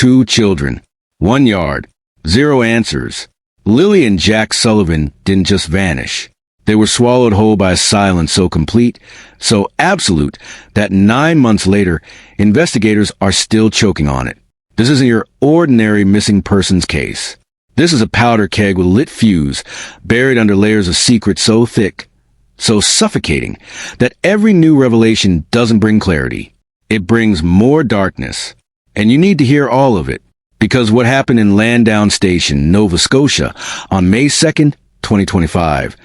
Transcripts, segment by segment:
2 children, 1 yard, 0 answers. Lilly and Jack Sullivan didn't just vanish. They were swallowed whole by a silence so complete, so absolute, that 9 months later, investigators are still choking on it. This isn't your ordinary missing persons case. This is a powder keg with a lit fuse, buried under layers of secret so thick, so suffocating, that every new revelation doesn't bring clarity. It brings more darkness. And you need to hear all of it, because what happened in Landown Station, Nova Scotia, on May 2nd, 2025,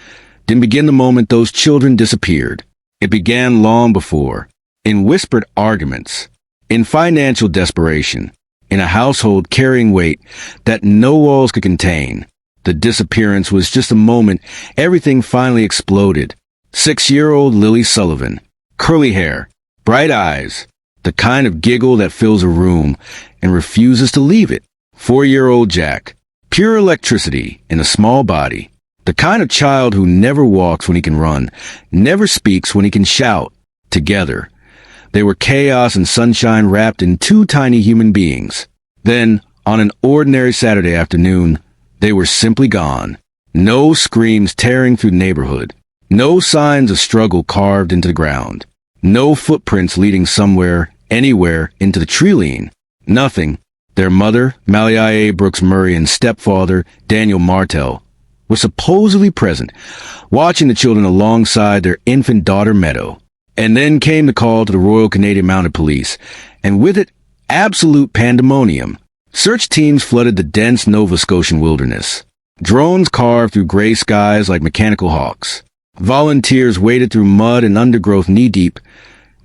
didn't begin the moment those children disappeared. It began long before, in whispered arguments, in financial desperation, in a household carrying weight that no walls could contain. The disappearance was just a moment everything finally exploded. 6-year-old Lilly Sullivan, curly hair, bright eyes, the kind of giggle that fills a room and refuses to leave it. 4-year-old Jack, pure electricity in a small body, the kind of child who never walks when he can run, never speaks when he can shout. Together, they were chaos and sunshine wrapped in 2 tiny human beings. Then, on an ordinary Saturday afternoon, they were simply gone. No screams tearing through the neighborhood. No signs of struggle carved into the ground. No footprints leading somewhere, anywhere, into the tree-line. Nothing. Their mother, Malia Brooks Murray, and stepfather, Daniel Martell, were supposedly present, watching the children alongside their infant daughter, Meadow. And then came the call to the Royal Canadian Mounted Police, and with it, absolute pandemonium. Search teams flooded the dense Nova Scotian wilderness. Drones carved through gray skies like mechanical hawks. Volunteers waded through mud and undergrowth knee-deep,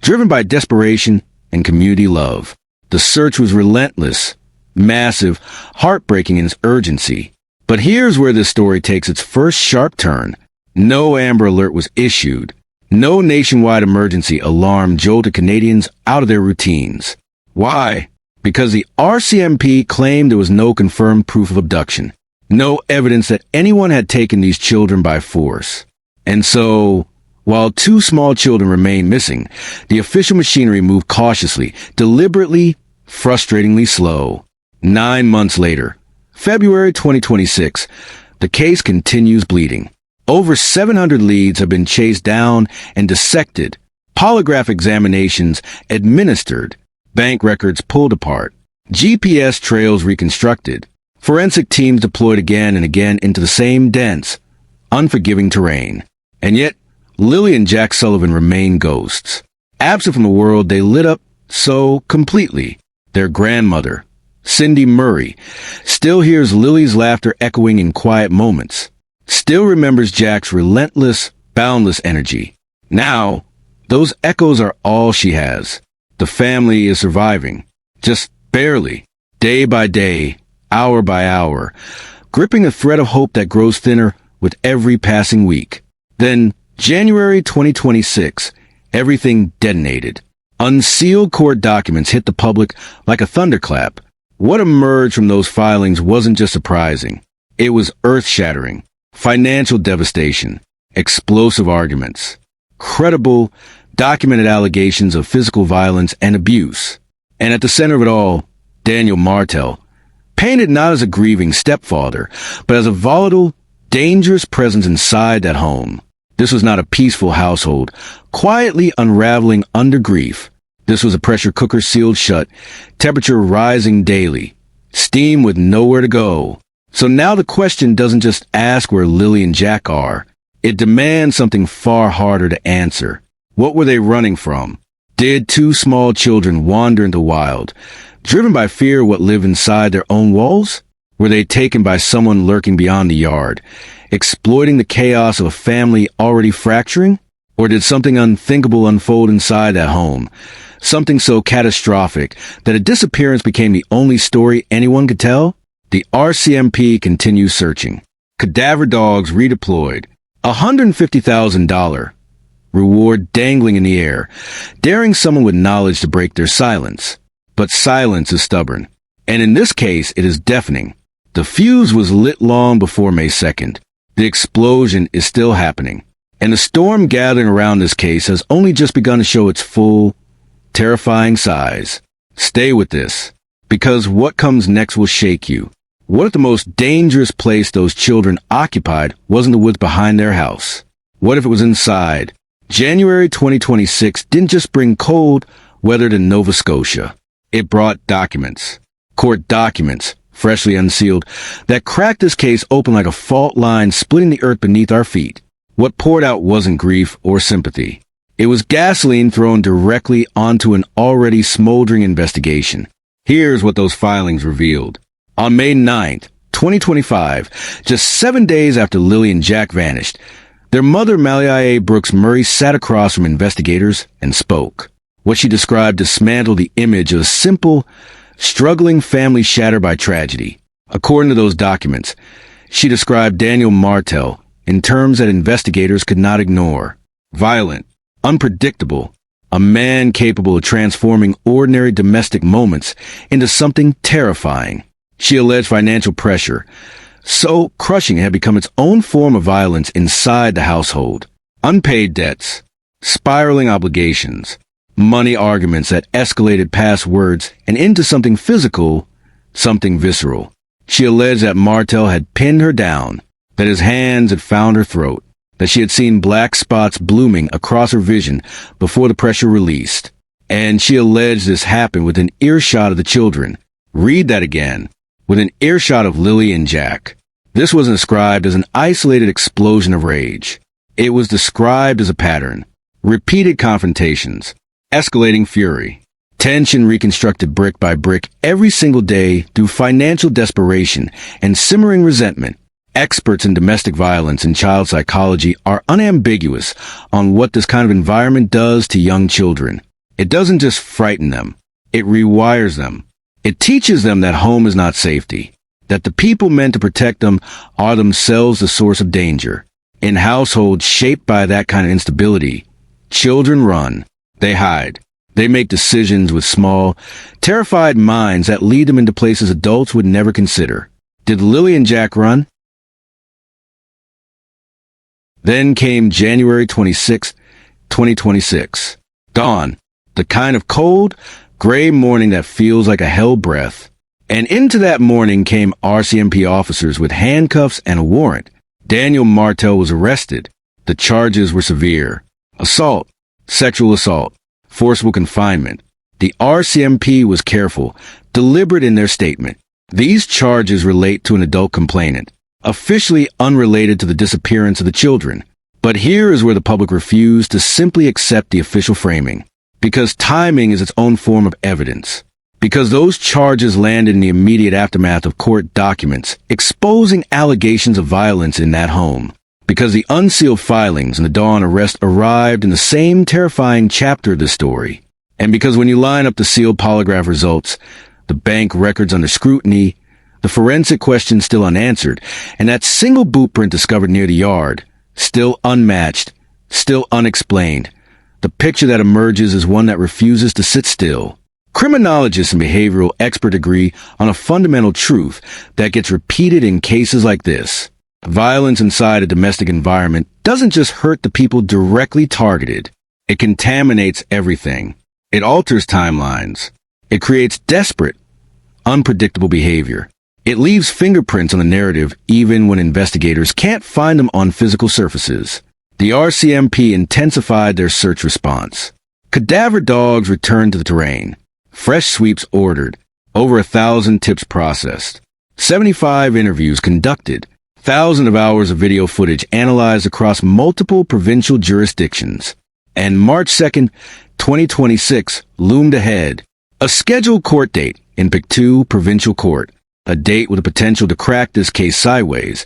driven by desperation and community love. The search was relentless, massive, heartbreaking in its urgency. But here's where this story takes its first sharp turn. No Amber Alert was issued. No nationwide emergency alarm jolted Canadians out of their routines. Why? Because the RCMP claimed there was no confirmed proof of abduction. No evidence that anyone had taken these children by force. And so, while 2 small children remained missing, the official machinery moved cautiously, deliberately, frustratingly slow. 9 months later, February 2026, the case continues bleeding. Over 700 leads have been chased down and dissected, polygraph examinations administered, bank records pulled apart, GPS trails reconstructed, forensic teams deployed again and again into the same dense, unforgiving terrain. And yet, Lilly and Jack Sullivan remain ghosts. Absent from the world, they lit up so completely. Their grandmother, Cindy Murray, still hears Lily's laughter echoing in quiet moments, still remembers Jack's relentless, boundless energy. Now, those echoes are all she has. The family is surviving, just barely, day by day, hour by hour, gripping a thread of hope that grows thinner with every passing week. Then, January 2026, everything detonated. Unsealed court documents hit the public like a thunderclap. What emerged from those filings wasn't just surprising. It was earth-shattering. Financial devastation. Explosive arguments. Credible, documented allegations of physical violence and abuse. And at the center of it all, Daniel Martell, painted not as a grieving stepfather, but as a volatile, dangerous presence inside that home. This was not a peaceful household, quietly unraveling under grief. This was a pressure cooker sealed shut, temperature rising daily, steam with nowhere to go. So now the question doesn't just ask where Lilly and Jack are. It demands something far harder to answer. What were they running from? Did 2 small children wander into the wild, driven by fear of what lived inside their own walls? Were they taken by someone lurking beyond the yard, exploiting the chaos of a family already fracturing? Or did something unthinkable unfold inside that home? Something so catastrophic that a disappearance became the only story anyone could tell? The RCMP continues searching. Cadaver dogs redeployed. $150,000 reward dangling in the air, daring someone with knowledge to break their silence. But silence is stubborn. And in this case, it is deafening. The fuse was lit long before May 2nd. The explosion is still happening. And the storm gathering around this case has only just begun to show its full, terrifying size. Stay with this, Because what comes next will shake you. What if the most dangerous place those children occupied wasn't the woods behind their house? What if it was inside? January 2026 didn't just bring cold weather to Nova Scotia. It brought documents. Court documents, freshly unsealed, that cracked this case open like a fault line splitting the earth beneath our feet. What poured out wasn't grief or sympathy. It was gasoline thrown directly onto an already smoldering investigation. Here's what those filings revealed. On May 9th, 2025, just 7 days after Lilly and Jack vanished, their mother, Malia Brooks Murray, sat across from investigators and spoke. What she described dismantled the image of a simple, struggling family shattered by tragedy. According to those documents, she described Daniel Martel in terms that investigators could not ignore. Violent, unpredictable, a man capable of transforming ordinary domestic moments into something terrifying. She alleged financial pressure, so crushing it had become its own form of violence inside the household. Unpaid debts, spiraling obligations, money arguments that escalated past words and into something physical, something visceral. She alleged that Martel had pinned her down, that his hands had found her throat, that she had seen black spots blooming across her vision before the pressure released. And she alleged this happened within earshot of the children. Read that again. Within earshot of Lilly and Jack. This wasn't described as an isolated explosion of rage. It was described as a pattern. Repeated confrontations. Escalating fury. Tension reconstructed brick by brick every single day through financial desperation and simmering resentment. Experts in domestic violence and child psychology are unambiguous on what this kind of environment does to young children. It doesn't just frighten them. It rewires them. It teaches them that home is not safety, that the people meant to protect them are themselves the source of danger. In households shaped by that kind of instability, children run. They hide. They make decisions with small, terrified minds that lead them into places adults would never consider. Did Lilly and Jack run? Then came January 26, 2026. Dawn. The kind of cold, gray morning that feels like a hell breath. And into that morning came RCMP officers with handcuffs and a warrant. Daniel Martel was arrested. The charges were severe. Assault, sexual assault, forcible confinement. The RCMP was careful, deliberate in their statement. These charges relate to an adult complainant, officially unrelated to the disappearance of the children. But here is where the public refused to simply accept the official framing. Because timing is its own form of evidence. Because those charges landed in the immediate aftermath of court documents exposing allegations of violence in that home. Because the unsealed filings and the Dawn arrest arrived in the same terrifying chapter of the story. And because when you line up the sealed polygraph results, the bank records under scrutiny, the forensic questions still unanswered, and that single boot print discovered near the yard, still unmatched, still unexplained, the picture that emerges is one that refuses to sit still. Criminologists and behavioral experts agree on a fundamental truth that gets repeated in cases like this. Violence inside a domestic environment doesn't just hurt the people directly targeted. It contaminates everything. It alters timelines. It creates desperate, unpredictable behavior. It leaves fingerprints on the narrative even when investigators can't find them on physical surfaces. The RCMP intensified their search response. Cadaver dogs returned to the terrain. Fresh sweeps ordered. Over 1,000 tips processed. 75 interviews conducted. Thousands of hours of video footage analyzed across multiple provincial jurisdictions. And March 2nd, 2026 loomed ahead. A scheduled court date in Pictou Provincial Court. A date with the potential to crack this case sideways,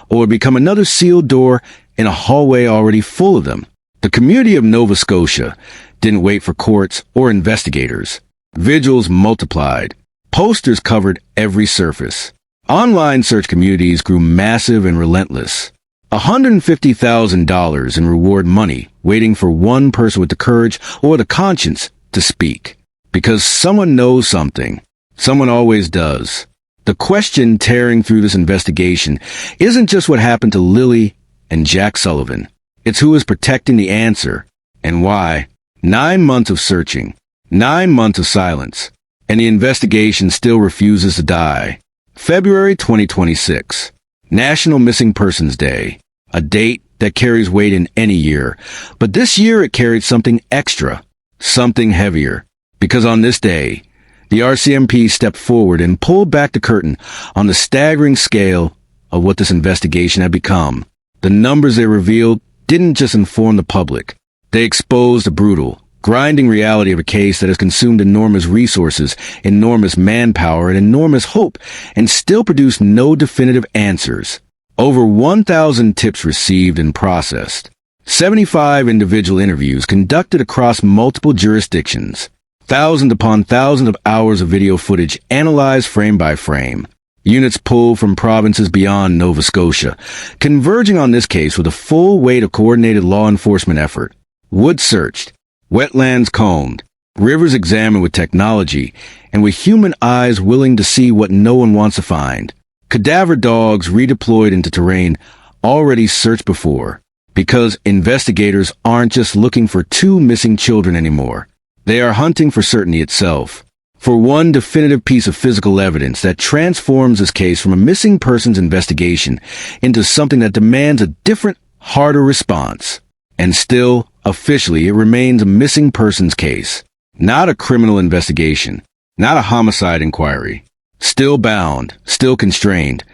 or become another sealed door in a hallway already full of them. The community of Nova Scotia didn't wait for courts or investigators. Vigils multiplied. Posters covered every surface. Online search communities grew massive and relentless. $150,000 in reward money waiting for one person with the courage or the conscience to speak. Because someone knows something. Someone always does. The question tearing through this investigation isn't just what happened to Lilly and Jack Sullivan. It's who is protecting the answer and why. 9 months of searching. 9 months of silence. and the investigation still refuses to die. February 2026, National Missing Persons Day, a date that carries weight in any year, but this year it carried something extra, something heavier, because on this day, the RCMP stepped forward and pulled back the curtain on the staggering scale of what this investigation had become. The numbers they revealed didn't just inform the public. They exposed the brutal, grinding reality of a case that has consumed enormous resources, enormous manpower, and enormous hope, and still produced no definitive answers. Over 1,000 tips received and processed. 75 individual interviews conducted across multiple jurisdictions. Thousands upon thousands of hours of video footage analyzed frame by frame. Units pulled from provinces beyond Nova Scotia, converging on this case with a full weight of coordinated law enforcement effort. Woods searched, wetlands combed, rivers examined with technology, and with human eyes willing to see what no one wants to find. Cadaver dogs redeployed into terrain already searched before, because investigators aren't just looking for two missing children anymore. They are hunting for certainty itself, for one definitive piece of physical evidence that transforms this case from a missing persons investigation into something that demands a different, harder response. And still, officially, it remains a missing persons case, not a criminal investigation, not a homicide inquiry. Still bound, still constrained,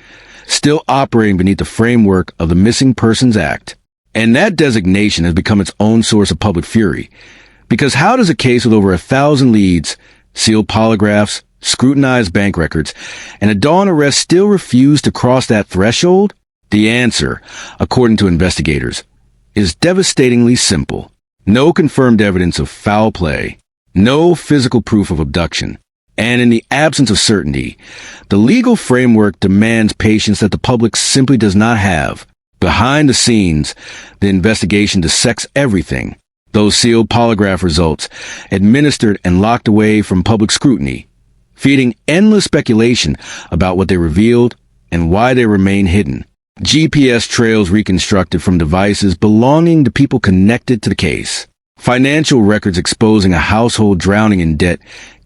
still operating beneath the framework of the Missing Persons Act. And that designation has become its own source of public fury. Because how does a case with over 1,000 leads, sealed polygraphs, scrutinized bank records, and a dawn arrest still refuse to cross that threshold? The answer, according to investigators, is devastatingly simple. No confirmed evidence of foul play, no physical proof of abduction. And in the absence of certainty, the legal framework demands patience that the public simply does not have. Behind the scenes, the investigation dissects everything. Those sealed polygraph results, administered and locked away from public scrutiny, feeding endless speculation about what they revealed and why they remain hidden. GPS trails reconstructed from devices belonging to people connected to the case. Financial records exposing a household drowning in debt,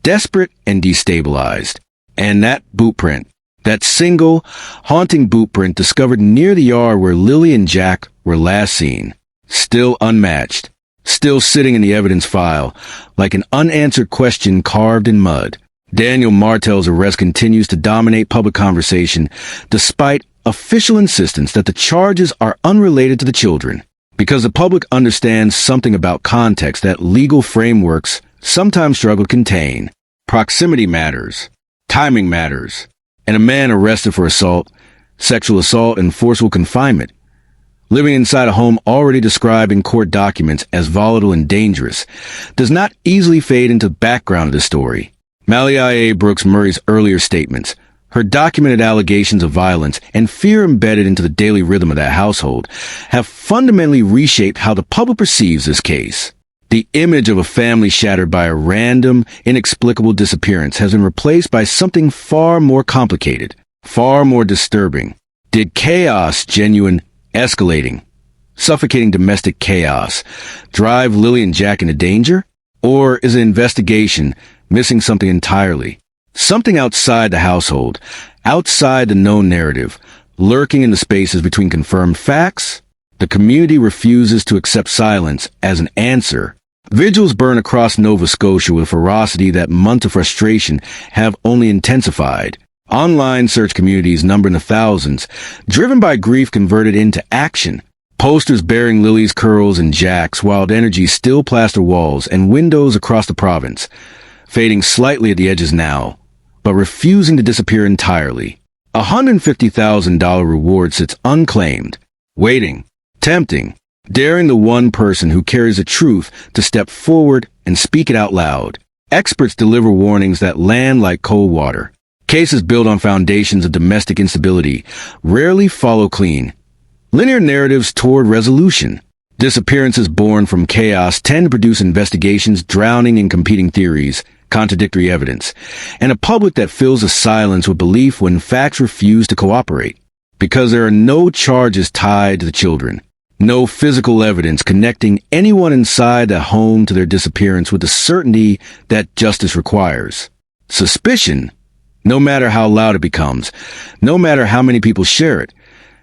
desperate and destabilized. And that boot print, that single, haunting boot print discovered near the yard where Lilly and Jack were last seen, still unmatched, still sitting in the evidence file, like an unanswered question carved in mud. Daniel Martel's arrest continues to dominate public conversation, despite official insistence that the charges are unrelated to the children, because the public understands something about context that legal frameworks sometimes struggle to contain. Proximity matters. Timing matters. And a man arrested for assault, sexual assault, and forcible confinement, living inside a home already described in court documents as volatile and dangerous, does not easily fade into the background of the story. Malia A. Brooks Murray's earlier statements, her documented allegations of violence and fear embedded into the daily rhythm of that household, have fundamentally reshaped how the public perceives this case. The image of a family shattered by a random, inexplicable disappearance has been replaced by something far more complicated, far more disturbing. Did chaos, genuine, escalating, suffocating domestic chaos, drive Lilly and Jack into danger? Or is an investigation missing something entirely? Something outside the household, outside the known narrative, lurking in the spaces between confirmed facts? The community refuses to accept silence as an answer. Vigils burn across Nova Scotia with ferocity that months of frustration have only intensified. Online search communities number in the thousands, driven by grief converted into action. Posters bearing Lily's curls and Jack's wild energy still plaster walls and windows across the province, fading slightly at the edges now, but refusing to disappear entirely. A $150,000 reward sits unclaimed, waiting, tempting, daring the one person who carries the truth to step forward and speak it out loud. Experts deliver warnings that land like cold water. Cases built on foundations of domestic instability rarely follow clean, linear narratives toward resolution. Disappearances born from chaos tend to produce investigations drowning in competing theories, contradictory evidence, and a public that fills the silence with belief when facts refuse to cooperate. Because there are no charges tied to the children, no physical evidence connecting anyone inside the home to their disappearance with the certainty that justice requires. Suspicion, no matter how loud it becomes, no matter how many people share it,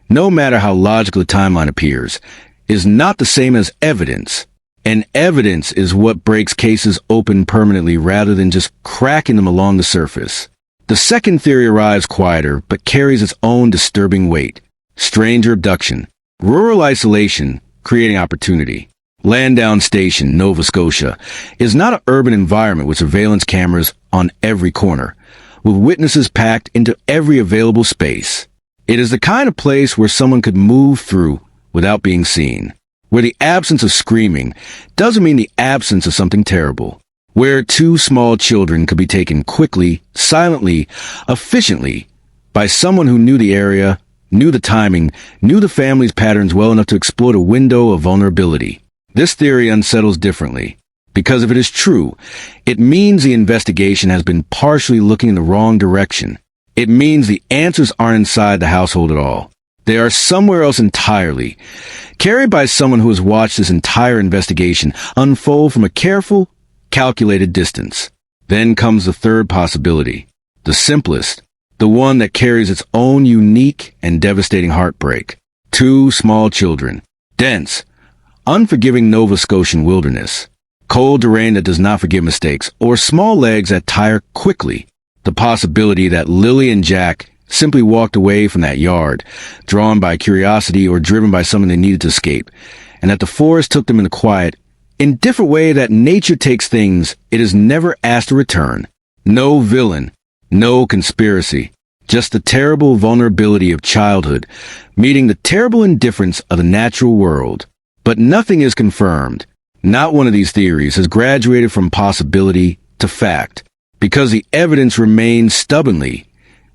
no matter how logical the timeline appears, is not the same as evidence. And evidence is what breaks cases open permanently rather than just cracking them along the surface. The second theory arrives quieter, but carries its own disturbing weight. Stranger abduction. Rural isolation, creating opportunity. Landown Station, Nova Scotia, is not an urban environment with surveillance cameras on every corner, with witnesses packed into every available space. It is the kind of place where someone could move through without being seen, where the absence of screaming doesn't mean the absence of something terrible, where two small children could be taken quickly, silently, efficiently, by someone who knew the area, knew the timing, knew the family's patterns well enough to exploit a window of vulnerability. This theory unsettles differently, because if it is true, it means the investigation has been partially looking in the wrong direction. It means the answers aren't inside the household at all. They are somewhere else entirely, carried by someone who has watched this entire investigation unfold from a careful, calculated distance. Then comes the third possibility, the simplest, the one that carries its own unique and devastating heartbreak. Two small children, dense, unforgiving Nova Scotian wilderness, cold terrain that does not forgive mistakes, or small legs that tire quickly. The possibility that Lilly and Jack simply walked away from that yard, drawn by curiosity or driven by something they needed to escape, and that the forest took them in the quiet, indifferent way that nature takes things it is never asked to return. No villain, no conspiracy, just the terrible vulnerability of childhood, meeting the terrible indifference of the natural world. But nothing is confirmed. Not one of these theories has graduated from possibility to fact, because the evidence remains stubbornly,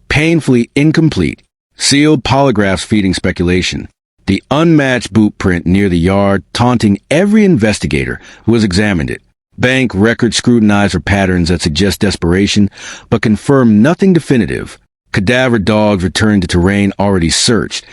painfully incomplete. Sealed polygraphs feeding speculation. The unmatched boot print near the yard taunting every investigator who has examined it. Bank records scrutinized for patterns that suggest desperation, but confirm nothing definitive. Cadaver dogs returning to terrain already searched,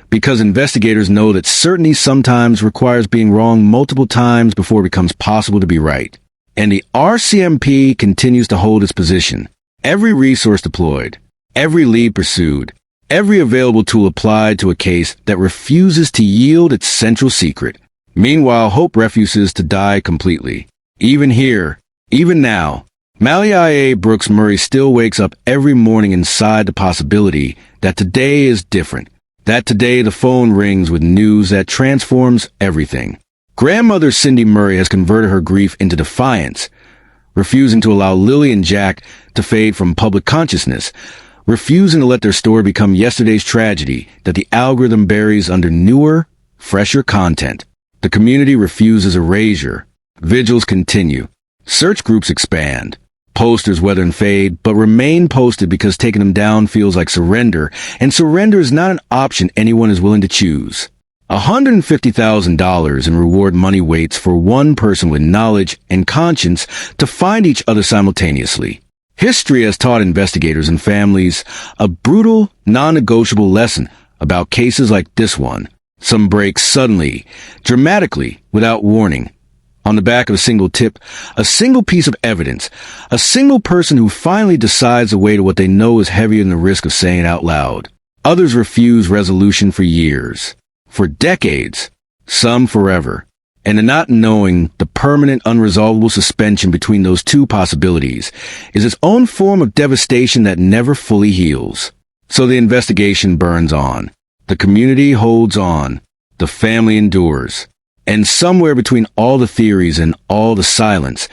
because investigators know that certainty sometimes requires being wrong multiple times before it becomes possible to be right. And the RCMP continues to hold its position. Every resource deployed, every lead pursued, every available tool applied to a case that refuses to yield its central secret. Meanwhile, hope refuses to die completely. Even here, even now, Malia Brooks Murray still wakes up every morning inside the possibility that today is different. That today the phone rings with news that transforms everything. Grandmother Cindy Murray has converted her grief into defiance, refusing to allow Lilly and Jack to fade from public consciousness, refusing to let their story become yesterday's tragedy that the algorithm buries under newer, fresher content. The community refuses erasure. Vigils continue. Search groups expand. Posters weather and fade, but remain posted because taking them down feels like surrender, and surrender is not an option anyone is willing to choose. $150,000 in reward money waits for one person with knowledge and conscience to find each other simultaneously. History has taught investigators and families a brutal, non-negotiable lesson about cases like this one. Some break suddenly, dramatically, without warning. On the back of a single tip, a single piece of evidence, a single person who finally decides the weight of what they know is heavier than the risk of saying it out loud. Others refuse resolution for years, for decades, some forever. And the not knowing, the permanent unresolvable suspension between those two possibilities, is its own form of devastation that never fully heals. So the investigation burns on. The community holds on. The family endures. And somewhere between all the theories and all the silence,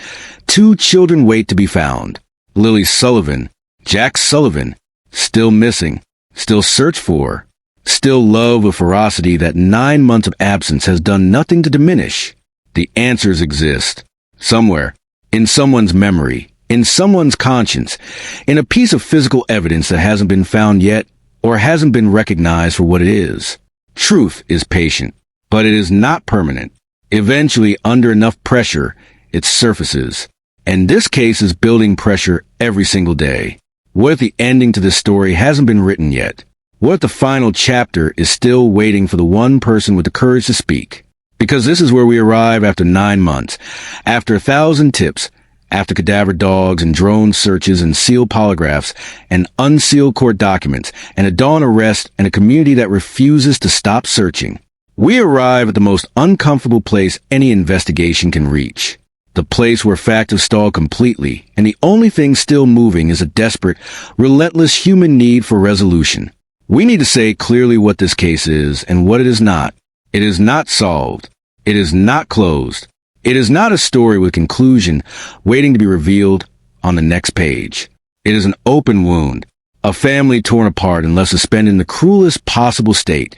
two children wait to be found. Lilly Sullivan, Jack Sullivan, still missing, still searched for, still loved with ferocity that 9 months of absence has done nothing to diminish. The answers exist. Somewhere, in someone's memory, in someone's conscience, in a piece of physical evidence that hasn't been found yet or hasn't been recognized for what it is. Truth is patient. But it is not permanent. Eventually, under enough pressure, it surfaces. And this case is building pressure every single day. What if the ending to this story hasn't been written yet? What if the final chapter is still waiting for the one person with the courage to speak? Because this is where we arrive after 9 months, after 1,000 tips, After cadaver dogs and drone searches and sealed polygraphs and unsealed court documents and a dawn arrest and a community that refuses to stop searching, we arrive at the most uncomfortable place any investigation can reach. The place where facts have stalled completely, and the only thing still moving is a desperate, relentless human need for resolution. We need to say clearly what this case is and what it is not. It is not solved. It is not closed. It is not a story with conclusion waiting to be revealed on the next page. It is an open wound, a family torn apart and left suspended in the cruelest possible state,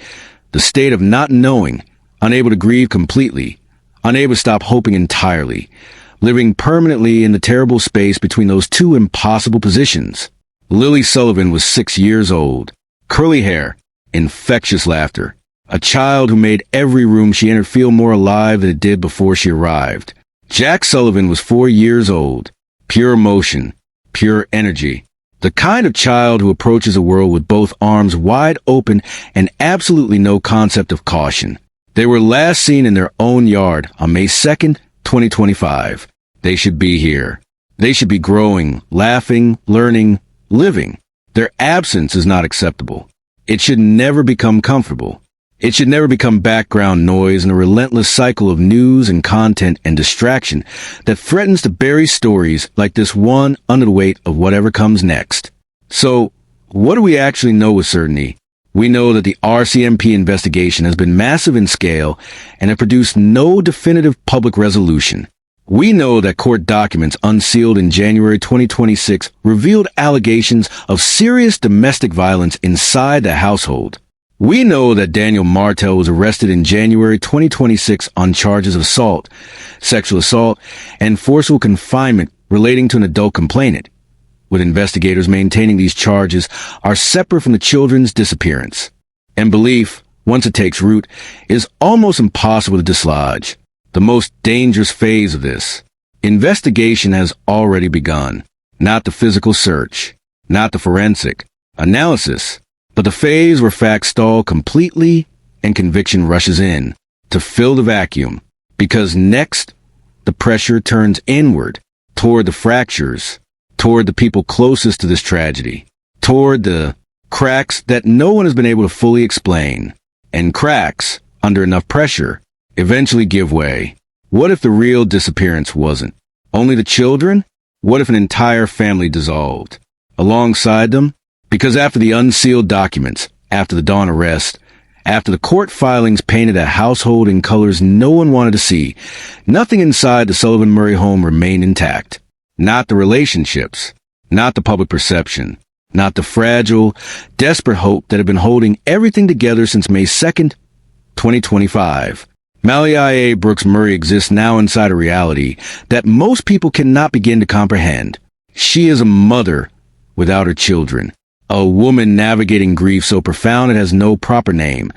the state of not knowing, unable to grieve completely, unable to stop hoping entirely, living permanently in the terrible space between those two impossible positions. Lilly Sullivan was 6 years old, curly hair, infectious laughter, a child who made every room she entered feel more alive than it did before she arrived. Jack Sullivan was 4 years old, pure emotion, pure energy, the kind of child who approaches a world with both arms wide open and absolutely no concept of caution. They were last seen in their own yard on May 2nd, 2025. They should be here. They should be growing, laughing, learning, living. Their absence is not acceptable. It should never become comfortable. It should never become background noise in a relentless cycle of news and content and distraction that threatens to bury stories like this one under the weight of whatever comes next. So, what do we actually know with certainty? We know that the RCMP investigation has been massive in scale and have produced no definitive public resolution. We know that court documents unsealed in January 2026 revealed allegations of serious domestic violence inside the household. We know that Daniel Martel was arrested in January 2026 on charges of assault, sexual assault, and forcible confinement relating to an adult complainant, with investigators maintaining these charges are separate from the children's disappearance. And belief, once it takes root, is almost impossible to dislodge. The most dangerous phase of this investigation has already begun. Not the physical search, not the forensic analysis, but the phase where facts stall completely and conviction rushes in to fill the vacuum. Because next, the pressure turns inward, toward the fractures, toward the people closest to this tragedy, toward the cracks that no one has been able to fully explain. And cracks, under enough pressure, eventually give way. What if the real disappearance wasn't only the children? What if an entire family dissolved alongside them? Because after the unsealed documents, after the dawn arrest, after the court filings painted a household in colors no one wanted to see, nothing inside the Sullivan Murray home remained intact. Not the relationships, not the public perception, not the fragile, desperate hope that had been holding everything together since May 2nd, 2025. Malia Brooks Murray exists now inside a reality that most people cannot begin to comprehend. She is a mother without her children, a woman navigating grief so profound it has no proper name,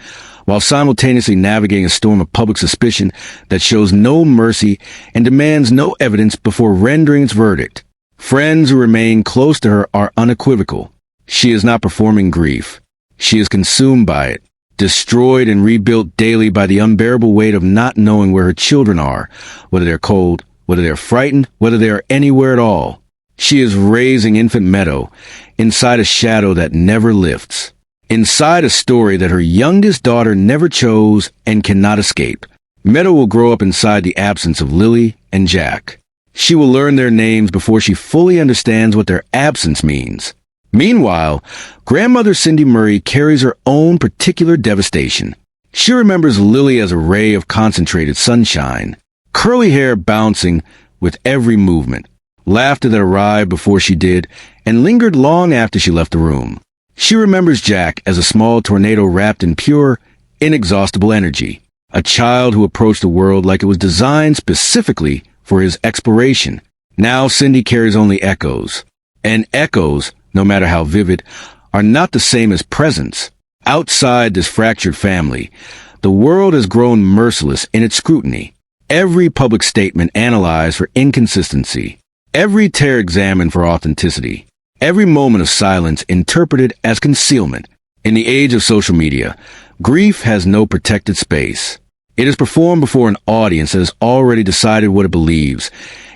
while simultaneously navigating a storm of public suspicion that shows no mercy and demands no evidence before rendering its verdict. Friends who remain close to her are unequivocal. She is not performing grief. She is consumed by it, destroyed and rebuilt daily by the unbearable weight of not knowing where her children are, whether they're cold, whether they're frightened, whether they are anywhere at all. She is raising infant Meadow inside a shadow that never lifts, inside a story that her youngest daughter never chose and cannot escape. Meadow will grow up inside the absence of Lilly and Jack. She will learn their names before she fully understands what their absence means. Meanwhile, grandmother Cindy Murray carries her own particular devastation. She remembers Lilly as a ray of concentrated sunshine, curly hair bouncing with every movement, laughter that arrived before she did and lingered long after she left the room. She remembers Jack as a small tornado wrapped in pure, inexhaustible energy, a child who approached the world like it was designed specifically for his exploration. Now Cindy carries only echoes, and echoes, no matter how vivid, are not the same as presence. Outside this fractured family, the world has grown merciless in its scrutiny. Every public statement analyzed for inconsistency, every tear examined for authenticity, every moment of silence interpreted as concealment. In the age of social media, grief has no protected space. It is performed before an audience that has already decided what it believes,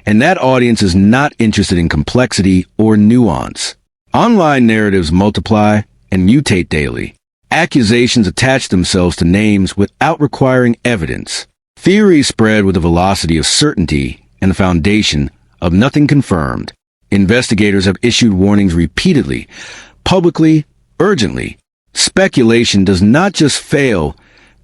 and that audience is not interested in complexity or nuance. Online narratives multiply and mutate daily. Accusations attach themselves to names without requiring evidence. Theories spread with the velocity of certainty and the foundation of nothing confirmed. Investigators have issued warnings repeatedly, publicly, urgently. Speculation does not just fail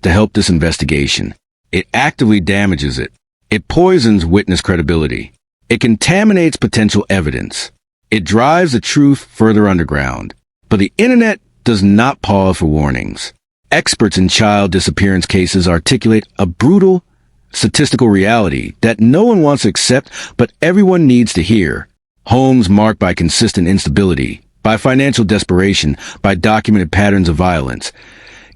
to help this investigation. It actively damages it. It poisons witness credibility. It contaminates potential evidence. It drives the truth further underground. But the internet does not pause for warnings. Experts in child disappearance cases articulate a brutal, statistical reality that no one wants to accept, but everyone needs to hear. Homes marked by consistent instability, by financial desperation, by documented patterns of violence,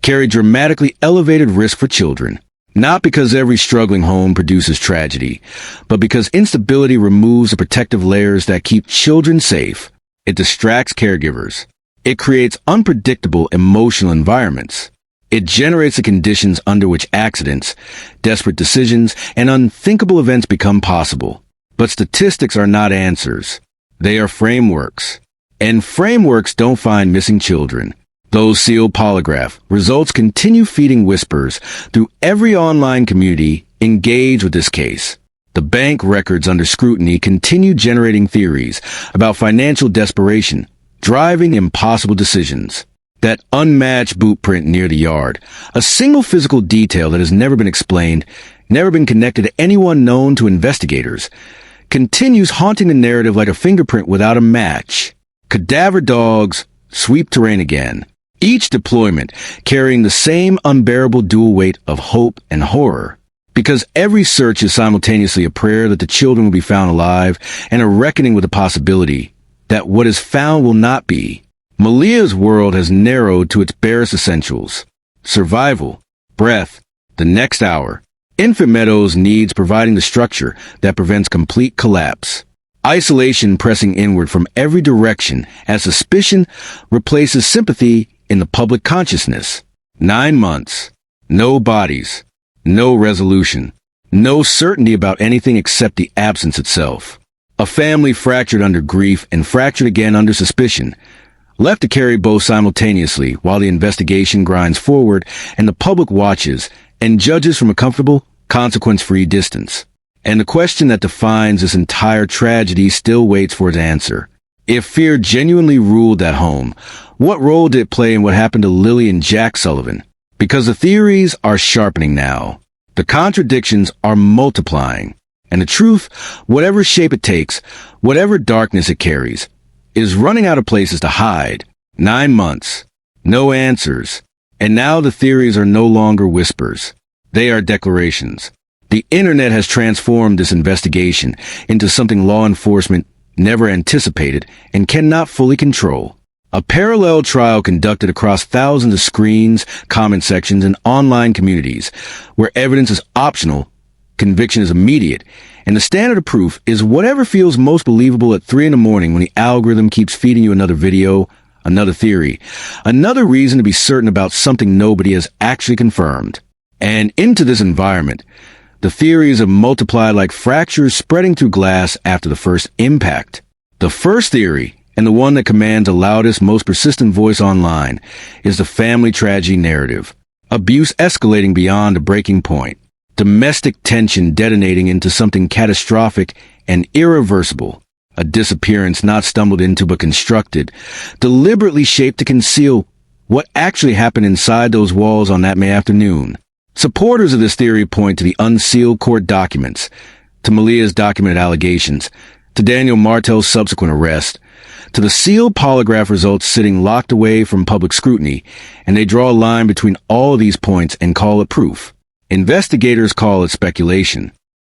carry dramatically elevated risk for children. Not because every struggling home produces tragedy, but because instability removes the protective layers that keep children safe. It distracts caregivers. It creates unpredictable emotional environments. It generates the conditions under which accidents, desperate decisions, and unthinkable events become possible. But statistics are not answers. They are frameworks. And frameworks don't find missing children. Those sealed polygraph results continue feeding whispers through every online community engaged with this case. The bank records under scrutiny continue generating theories about financial desperation, driving impossible decisions. That unmatched boot print near the yard, a single physical detail that has never been explained, never been connected to anyone known to investigators, continues haunting the narrative like a fingerprint without a match. Cadaver dogs sweep terrain again, each deployment carrying the same unbearable dual weight of hope and horror. Because every search is simultaneously a prayer that the children will be found alive and a reckoning with the possibility that what is found will not be. Malia's world has narrowed to its barest essentials. Survival, breath, the next hour. Infant Meadows needs providing the structure that prevents complete collapse. Isolation pressing inward from every direction as suspicion replaces sympathy in the public consciousness. 9 months. No bodies. No resolution. No certainty about anything except the absence itself. A family fractured under grief and fractured again under suspicion, left to carry both simultaneously while the investigation grinds forward and the public watches and judges from a comfortable, consequence-free distance. And the question that defines this entire tragedy still waits for its answer. If fear genuinely ruled that home, what role did it play in what happened to Lilly and Jack Sullivan? Because the theories are sharpening now. The contradictions are multiplying. And the truth, whatever shape it takes, whatever darkness it carries, is running out of places to hide. 9 months. No answers. And now the theories are no longer whispers. They are declarations. The internet has transformed this investigation into something law enforcement never anticipated and cannot fully control. A parallel trial conducted across thousands of screens, comment sections, and online communities, where evidence is optional, conviction is immediate, and the standard of proof is whatever feels most believable at 3 a.m. when the algorithm keeps feeding you another video, another theory, another reason to be certain about something nobody has actually confirmed. And into this environment, the theories have multiplied like fractures spreading through glass after the first impact. The first theory, and the one that commands the loudest, most persistent voice online, is the family tragedy narrative. Abuse escalating beyond a breaking point. Domestic tension detonating into something catastrophic and irreversible. A disappearance not stumbled into but constructed, deliberately shaped to conceal what actually happened inside those walls on that May afternoon. Supporters of this theory point to the unsealed court documents, to Malia's documented allegations, to Daniel Martel's subsequent arrest, to the sealed polygraph results sitting locked away from public scrutiny, and they draw a line between all of these points and call it proof. Investigators call it speculation.